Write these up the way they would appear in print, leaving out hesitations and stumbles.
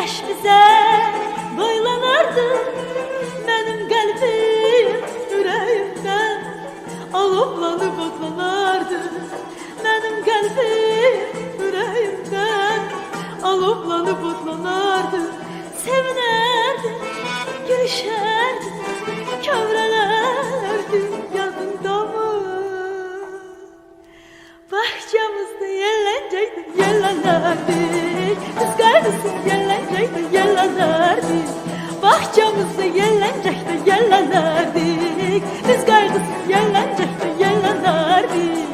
Güneş bize boylanardı, benim kalbim yüreğimden alovlanıp otlanardı. Benim kalbim yüreğimden alovlanıp otlanardı. Sevinerdi, gülüşerdi, kövrələrdi, yadında mı? Bahçemizde yellenceydi, yellenlerdi. Kız kardeşim yellenceydi, yellenlerdi. Bahçemizde yellenceydi, yellenlerdi. Kız kardeşim yellenceydi, yellenlerdi.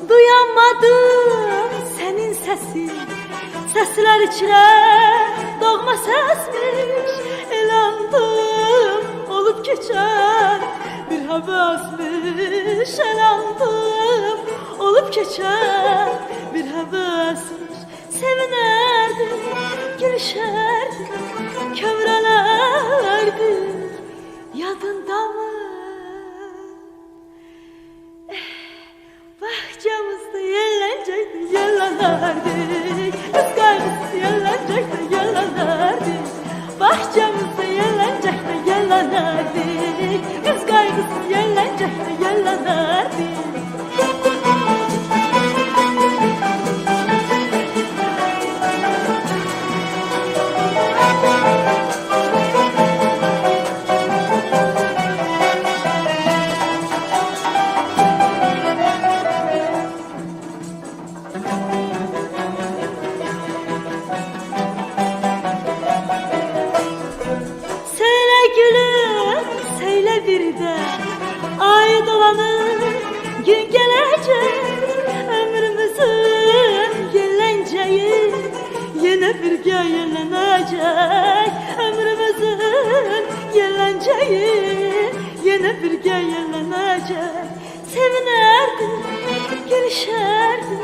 Duyamadım senin sesin, sesler içine doğma sesmiş. Elandım olup geçen bir hevesmiş. Elandım olup geçen bir hevesmiş. Sevinerdi, gülüşerdi, kövrələrdi, yadında mı? Bahçemizde yellenceydi, yellenlerdi. Kız kardeşim yellenceydi, yellenlerdi. Bahçemizde yellenceydi, yellenlerdi. Kız kardeşim yellenceydi, yellenlerdi. Bir de ay dolanır, gün gelecek, ömrümüzün yelenceği yine birge yelenecek. Ömrümüzün yelenceği yine birge yelenecek. Sevinerdi, gülüşerdi,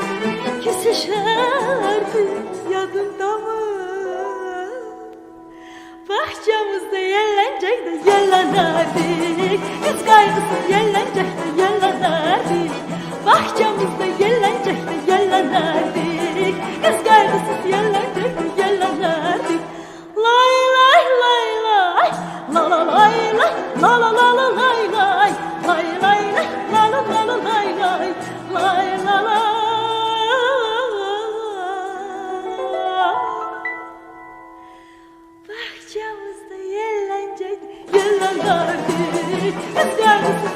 küsüşerdi, yadında mı? Bahçemizde yellenceydi, yellenlerdi. Kız kaygısı yellenceydi, yellenlerdi. Bahçemizde yellenceydi, yellenlerdi. Kız kaygısı yellenceydi, yellenlerdi. Lay lay lay lay, la la lay lay, la la la la lay lay, lay lay lay, la la la la lay lay, lay la la. Bahçemizde yellenceydi, yellenlerdi. Kız kardeşim